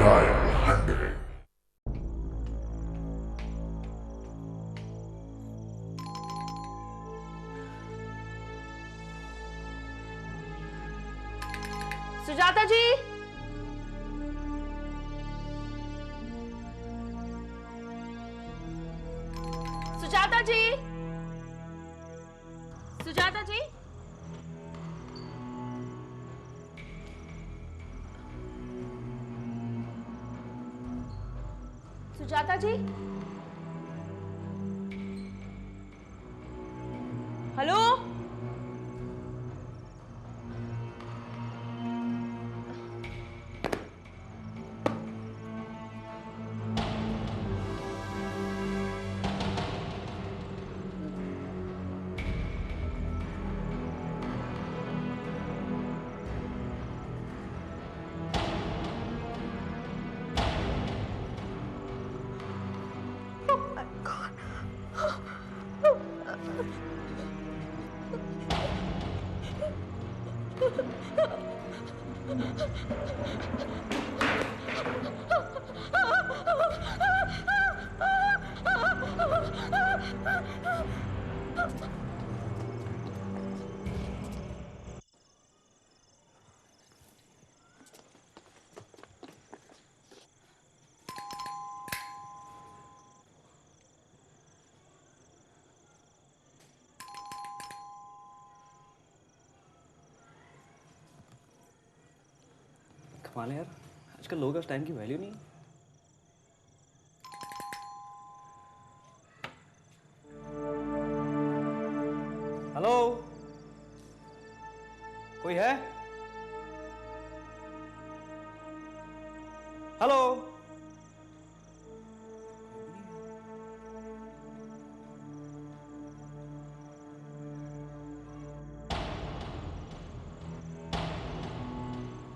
Trial 100. Sujata जी, सुजाता जी, सुजाता जी, सुजाता जी, hello. कमाल है यार, आजकल लोगों का टाइम की वैल्यू नहीं है। हेलो, कोई है? Hello.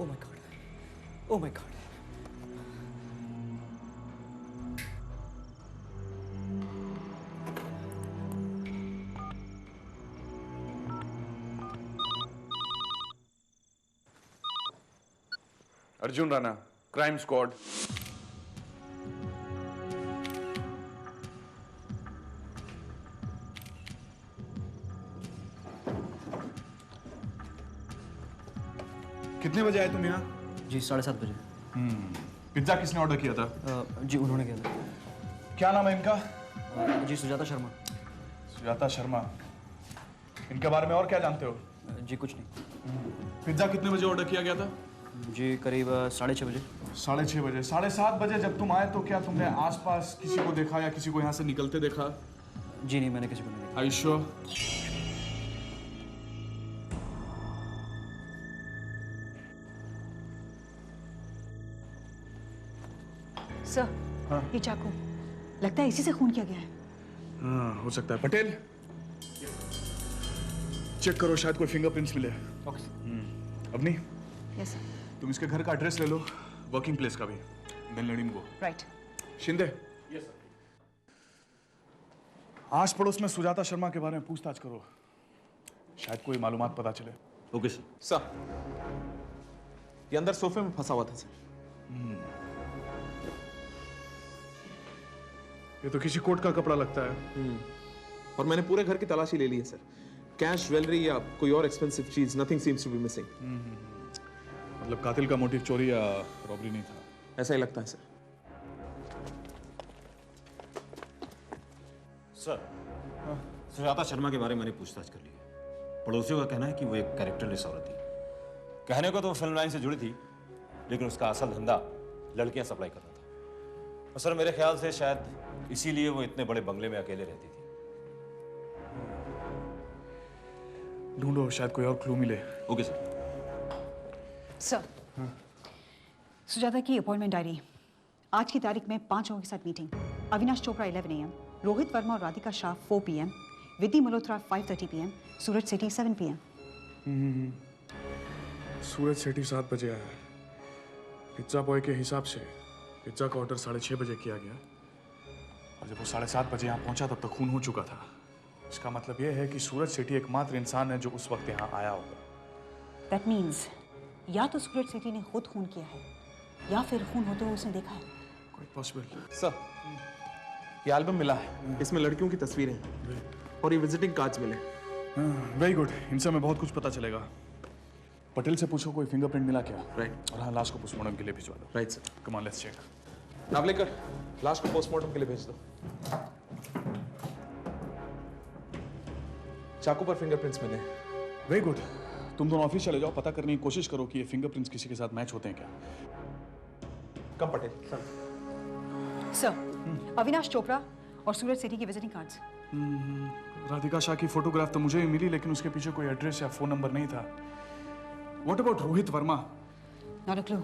Oh my God. Oh my God. Arjun Rana, crime squad. कितने बजे आए तुम यहाँ? जी 7:30 बजे। पिज्जा किसने ऑर्डर किया था? जी उन्होंने किया था। क्या नाम है इनका? जी सुजाता शर्मा। सुजाता शर्मा। इनके बारे में और क्या जानते हो? जी कुछ नहीं। पिज्जा कितने बजे ऑर्डर किया गया था? जी करीब 6:30 बजे। 6:30 बजे। 7:30 बजे जब तुम आए तो क्या तुमने आसपास किसी को देखा या किसी को यहाँ से निकलते देखा? जी नहीं, मैंने किसी को नहीं देखा। Are you sure? सर, हाँ? ये चाकू लगता है इसी से खून किया गया है। हाँ, हो सकता है। पटेल, चेक करो, शायद कोई फिंगरप्रिंट्स मिले। ओके। Avni, yes sir. तुम इसके घर का एड्रेस ले लो, वर्किंग प्लेस का भी। Then let him go. Right. Shinde. Yes sir. आस पड़ोस में सुजाता शर्मा के बारे में पूछताछ करो, शायद कोई मालूमात पता चले। Okay sir. सर, ये अंदर सोफे में फंसा हुआ था सर। ये तो किसी कोट का कपड़ा लगता है। और मैंने पूरे घर की तलाशी ले ली है सर। कैश, ज्वेलरी या कोई और एक्सपेंसिव चीज, nothing seems to be missing. मतलब कातिल का मोटिव चोरी या रॉबरी नहीं था? ऐसा ही लगता है सर। सर, सुजाता शर्मा के बारे में मैंने पूछताछ कर ली है। पड़ोसियों का कहना है कि वो एक कैरेक्टरलेस औरत थी। कहने को तो वो फिल्म लाइन से जुड़ी थी, लेकिन उसका असल धंधा लड़कियां सप्लाई करना था। और सर मेरे ख्याल से शायद इसीलिए वो इतने बड़े बंगले में अकेले रहती थी। ढूंढो, शायद कोई और क्लू मिले। Okay sir. सर, सुजाता की अपॉइंटमेंट डायरी। आज की तारीख में 5 लोगों के साथ मीटिंग। अविनाश चोपड़ा 11 AM, रोहित वर्मा और राधिका शाह 4 PM, विधि मल्होत्रा 5:30 PM, सूरज सेठी 7 PM। सूरज सेठी 7 बजे आया। पिज्जा बॉय के हिसाब से पिज्जा का ऑर्डर 6:30 बजे किया गया, और जब वो 7:30 बजे यहाँ पहुंचा तब तक खून हो चुका था। इसका मतलब यह है कि सूरज सेठी एकमात्र इंसान है जो उस वक्त यहाँ आया होगा। दैट मीन्स या तो सूरज सेठी ने खुद खून किया है या फिर खून होते हुए उसने देखा है। Quite possible. सर, ये एल्बम मिला है, इसमें लड़कियों की तस्वीरें हैं और ये विजिटिंग कार्ड्स मिले। वेरी गुड, इनसे हमें बहुत कुछ पता चलेगा। पटेल से पूछो कोई फिंगरप्रिंट मिला क्या? राइट। और हाँ, लाश को पोस्टमार्टम के लिए भिजवा दो। Right sir. Come on, let's check. Navlekar, लाश को पोस्टमार्टम के लिए भेज दो। चाकू पर फिंगरप्रिंट्स मिले। वेरी गुड, तुम दोनों ऑफिस चले जाओ, पता करने की कोशिश करो कि ये फिंगरप्रिंट्स किसी के साथ मैच होते हैं क्या। कम पटेल। सर, सर, अविनाश चोपड़ा और सूरज सेठी के विजिटिंग कार्ड्स। राधिका शाह की फोटोग्राफ तो मुझे भी मिली, लेकिन उसके पीछे कोई एड्रेस या फोन नंबर नहीं था। What about Rohit Verma? Not a clue.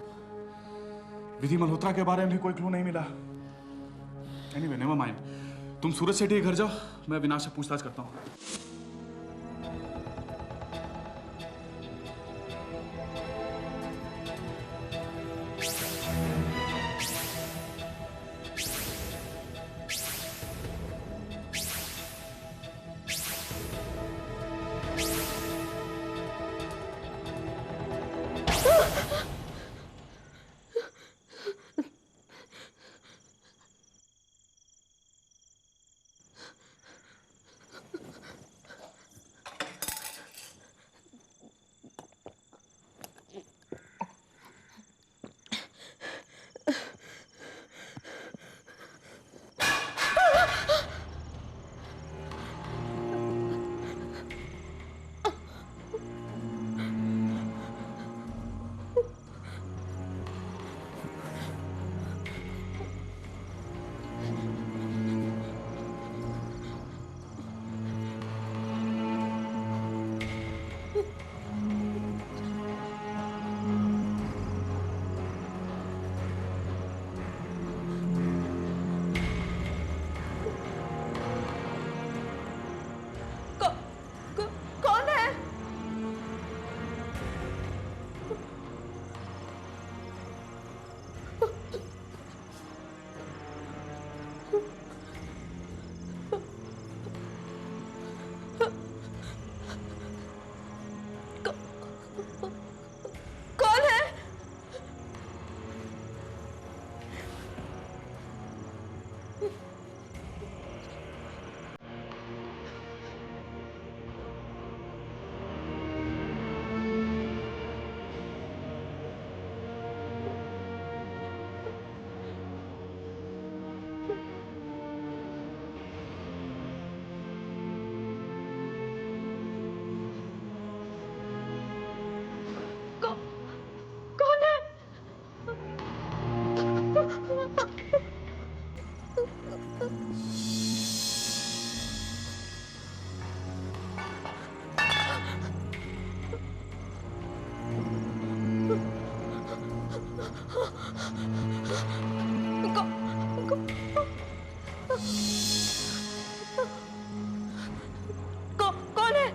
Vidhi Malhotra के बारे में भी कोई क्लू नहीं मिला। एनीवे, नेवर माइंड, तुम सूरज सेठी के घर जाओ, मैं अविनाश से पूछताछ करता हूँ। कौन है? कौन है? कौन है? कौन है?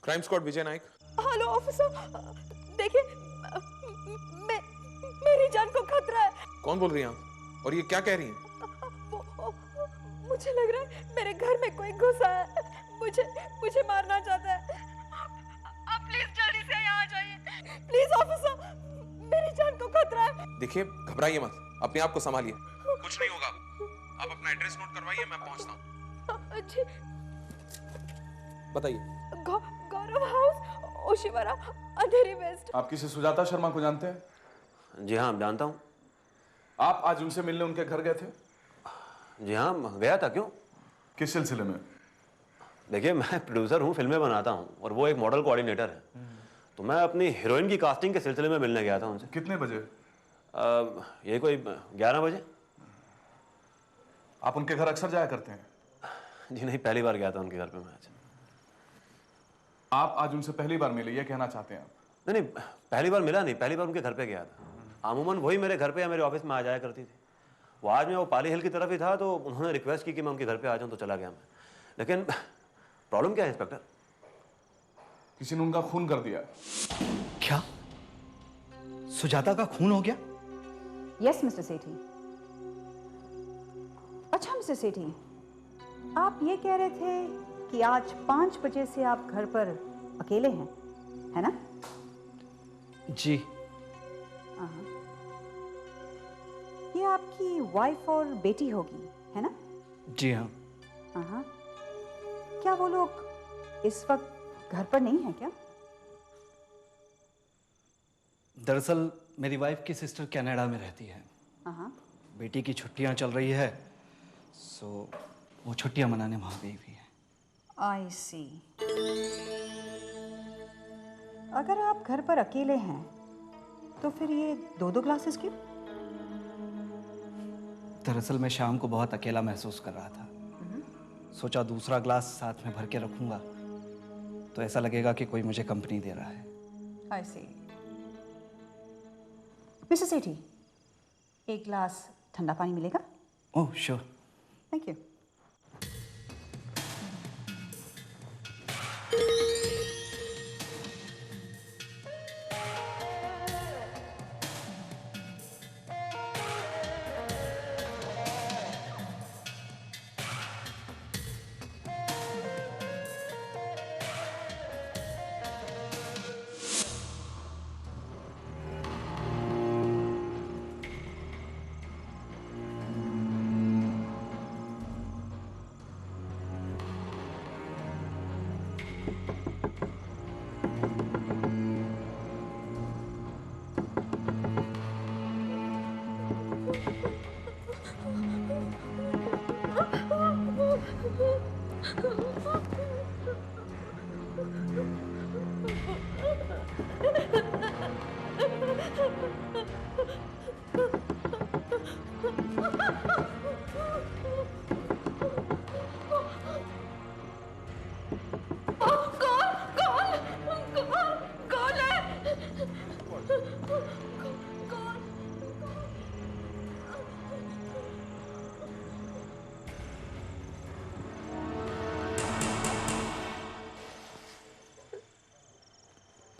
क्राइम स्क्वाड विजय नायक। हेलो ऑफिसर, देखिए मेरी जान को खतरा है। कौन बोल रही हैं आप और ये क्या कह रही हैं? मुझे लग रहा है मेरे घर में कोई घुसा है, मुझे मारना चाहता है। आप प्लीज जल्दी से यहाँ आ जाइए। प्लीज ऑफिसर, मेरी जान को खतरा है। देखिए, घबराइए मत, अपने आप को संभालिए, कुछ नहीं होगा। आप अपना एड्रेस नोट करवाइए, मैं पहुंचता हूँ। जी, बताइए। गौरव हाउस, ओशिवरा, अंधेरी वेस्ट। आप किसी सुजाता शर्मा को जानते हैं? जी हाँ, जानता हूँ। आप आज उनसे मिलने उनके घर गए थे? जी हाँ, गया था। क्यों? किस सिलसिले में? देखिए, मैं प्रोड्यूसर हूँ, फिल्में बनाता हूँ और वो एक मॉडल कोऑर्डिनेटर है। तो मैं अपनी हीरोइन की कास्टिंग के सिलसिले में मिलने गया था उनसे। कितने बजे? ये कोई 11 बजे। आप उनके घर अक्सर जाया करते हैं? जी नहीं, पहली बार गया था उनके घर पे मैं आज। आप आज उनसे पहली बार मिले, ये कहना चाहते हैं आप? नहीं, पहली बार मिला नहीं, पहली बार उनके घर पे गया था। अमूमन वही मेरे घर पे या मेरे ऑफिस में आ जाया करती थी। वो आज मैं वो पाली हिल की तरफ ही था तो उन्होंने रिक्वेस्ट की कि मैं उनके घर पे आ जाऊं, तो चला गया मैं। लेकिन प्रॉब्लम क्या है इंस्पेक्टर? किसी ने उनका खून कर दिया। क्या सुजाता का खून हो गया? यस मिस्टर सेठी। अच्छा मिस्टर सेठी, आप ये कह रहे थे कि आज 5 बजे से आप घर पर अकेले हैं, है ना? जी। हाँ। ये आपकी वाइफ और बेटी होगी, है ना? जी हाँ। हाँ। क्या वो लोग इस वक्त घर पर नहीं है क्या? दरअसल मेरी वाइफ की सिस्टर कनाडा में रहती है। हाँ। बेटी की छुट्टियां चल रही है, सो वो छुट्टियां मनाने वहां गई हुई है। आई सी। अगर आप घर पर अकेले हैं तो फिर ये 2-2 ग्लासेस क्यों? दरअसल मैं शाम को बहुत अकेला महसूस कर रहा था। सोचा दूसरा ग्लास साथ में भर के रखूंगा तो ऐसा लगेगा कि कोई मुझे कंपनी दे रहा है। आई सी। मिस्टर सेठी, एक ग्लास ठंडा पानी मिलेगा? Oh sure. Thank you.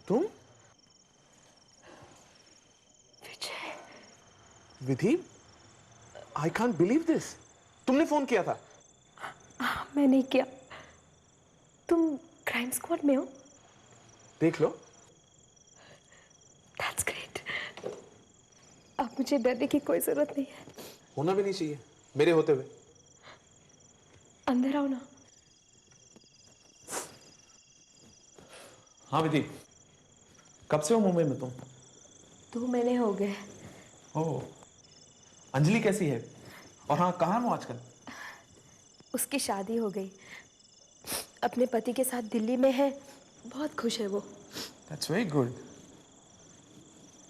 तुम? विधि, आई कांट बिलीव दिस। तुमने फोन किया था? मैं नहीं किया। तुम क्राइम स्क्वाड में हो? देख लो। That's great. अब मुझे डरने की कोई जरूरत नहीं है। होना भी नहीं चाहिए मेरे होते हुए। अंदर आओ ना। हाँ विधि, कब से हो मुंबई में तुम? 2 महीने हो गए। ओह, अंजलि कैसी है? और हाँ, कहाँ हो आजकल? उसकी शादी हो गई, अपने पति के साथ दिल्ली में है, बहुत खुश है वो। That's very good.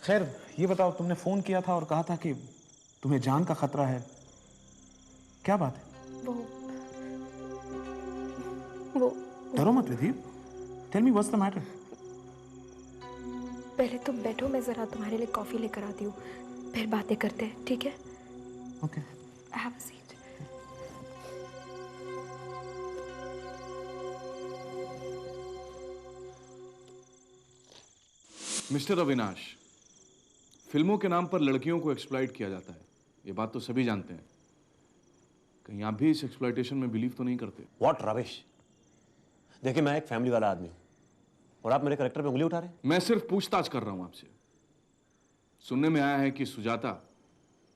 खैर ये बताओ, तुमने फोन किया था और कहा था कि तुम्हें जान का खतरा है, क्या बात है? वो डरो मत Vidhi, tell me what's the matter. पहले तुम बैठो, मैं जरा तुम्हारे लिए कॉफी लेकर आती हूँ, फिर बातें करते हैं, ठीक है? Okay. Have a seat. Mister Avinash, फिल्मों के नाम पर लड़कियों को एक्सप्लॉइट किया जाता है, ये बात तो सभी जानते हैं। कहीं आप भी इस एक्सप्लॉइटेशन में बिलीव तो नहीं करते? What rubbish. देखिए, मैं एक फैमिली वाला आदमी हूं और आप मेरे कैरेक्टर पे उंगली उठा रहे हैं। मैं सिर्फ पूछताछ कर रहा हूं आपसे। सुनने में आया है कि सुजाता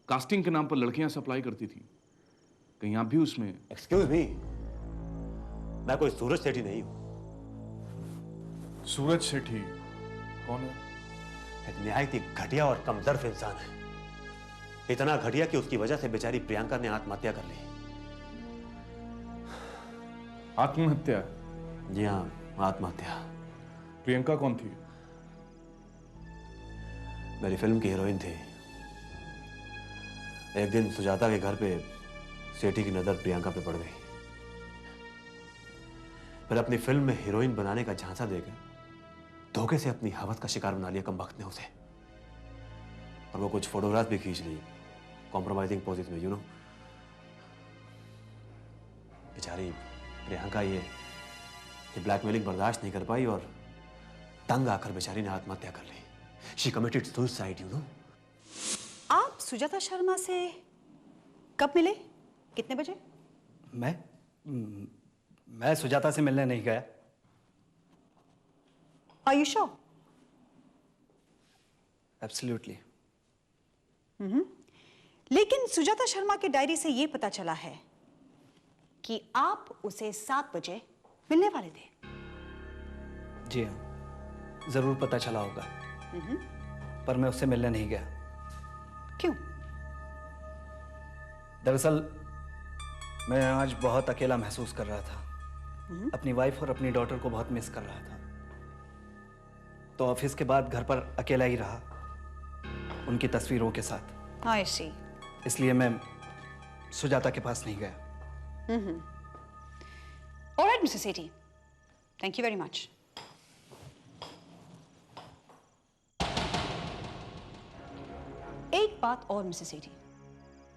कास्टिंग के नाम पर लड़कियां सप्लाई करती थी, कहीं आप भी उसमें? एक्सक्यूज मी, मैं कोई सूरज सेठी नहीं हूं। सूरज सेठी कौन है? एक निहायत ही घटिया और कमजोर इंसान है। इतना घटिया कि उसकी वजह से बेचारी प्रियंका ने आत्महत्या कर ली। आत्महत्या? जी हाँ, आत्महत्या। प्रियंका कौन थी? मेरी फिल्म की हीरोइन थी। एक दिन सुजाता के घर पे सेठी की नजर प्रियंका पे पड़ गई। फिर अपनी फिल्म में हीरोइन बनाने का झांसा देकर धोखे से अपनी हवस का शिकार बना लिया कमबख्त ने उसे। और वो कुछ फोटोग्राफ भी खींच ली कॉम्प्रोमाइजिंग पोजेस में, यू नो। बेचारी प्रियंका ये ब्लैकमेलिंग बर्दाश्त नहीं कर पाई और तंग आकर बेचारी ने आत्महत्या कर ली। She committed suicide, you know. आप सुजाता शर्मा से कब मिले, कितने बजे? मैं सुजाता से मिलने नहीं गया। Are you sure? एब्सोल्युटली। लेकिन सुजाता शर्मा के डायरी से यह पता चला है कि आप उसे 7 बजे मिलने वाले थे। जी हाँ, जरूर पता चला होगा, पर मैं उससे मिलने नहीं गया। क्यों? दरअसल मैं आज बहुत अकेला महसूस कर रहा था। अपनी वाइफ और अपनी डॉटर को बहुत मिस कर रहा था। तो ऑफिस के बाद घर पर अकेला ही रहा, उनकी तस्वीरों के साथ। I see. इसलिए मैं सुजाता के पास नहीं गया। All right, Mr. Sethi. Thank you very much. एक बात और मिसेस सेठी,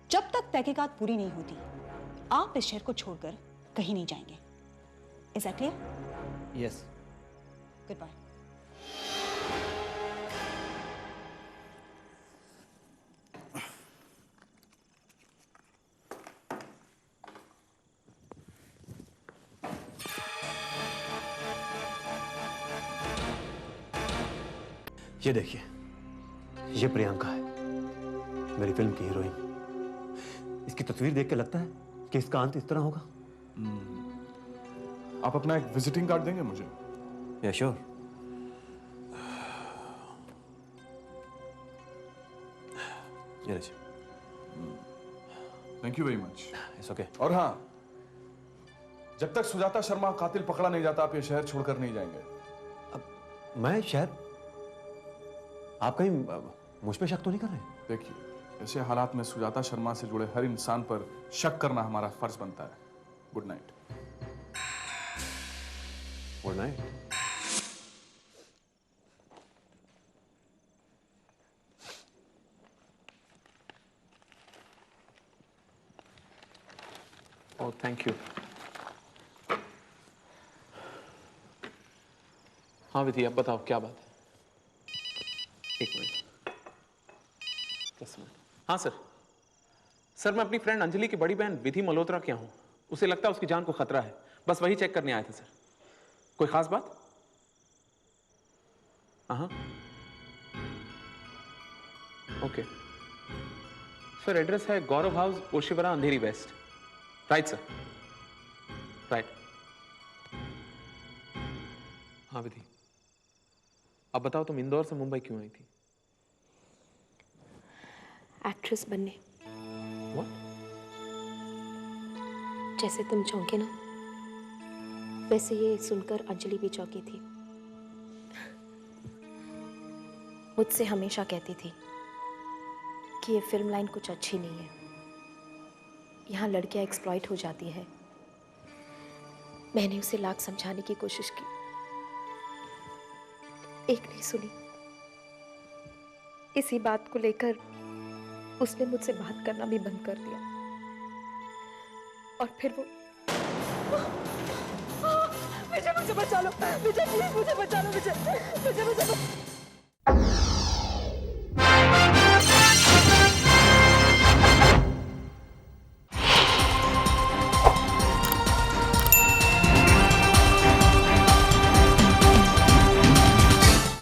जब तक तहकीकात पूरी नहीं होती आप इस शहर को छोड़कर कहीं नहीं जाएंगे। Is that clear? Yes. Goodbye. ये देखिए, ये प्रियंका है, मेरी फिल्म की हीरोइन। इसकी तस्वीर देख के लगता है कि इसका अंत इस तरह होगा। आप अपना एक विजिटिंग कार्ड देंगे मुझे? या श्योर। ये लीजिए। Thank you very much. It's okay. और हाँ, जब तक सुजाता शर्मा कातिल पकड़ा नहीं जाता आप ये शहर छोड़कर नहीं जाएंगे। मैं शहर? आप कहीं मुझ पे शक तो नहीं कर रहे? देखिए, ऐसे हालात में सुजाता शर्मा से जुड़े हर इंसान पर शक करना हमारा फर्ज बनता है। Good night. Good night. Oh thank you. हाँ विधि, अब बताओ क्या बात है? एक मिनट। हाँ सर। सर मैं अपनी फ्रेंड अंजलि की बड़ी बहन विधि मल्होत्रा के यहाँ हूँ। उसे लगता है उसकी जान को खतरा है, बस वही चेक करने आए थे सर। कोई खास बात? हाँ ओके सर। एड्रेस है गौरव हाउस, ओशिवरा, अंधेरी वेस्ट। Right sir, right. हाँ विधि, अब बताओ तुम इंदौर से मुंबई क्यों आई थी? एक्ट्रेस बनने। What? जैसे तुम चौंके ना, वैसे ये सुनकर अंजलि भी चौंकी थी। मुझसे हमेशा कहती थी कि ये फिल्म लाइन कुछ अच्छी नहीं है, यहाँ लड़कियां एक्सप्लॉइट हो जाती है। मैंने उसे लाख समझाने की कोशिश की, एक नहीं सुनी। इसी बात को लेकर उसने मुझसे बात करना भी बंद कर दिया। और फिर वो विजय मुझे बचा लो, विजय प्लीज मुझे बचा लो, विजय मुझे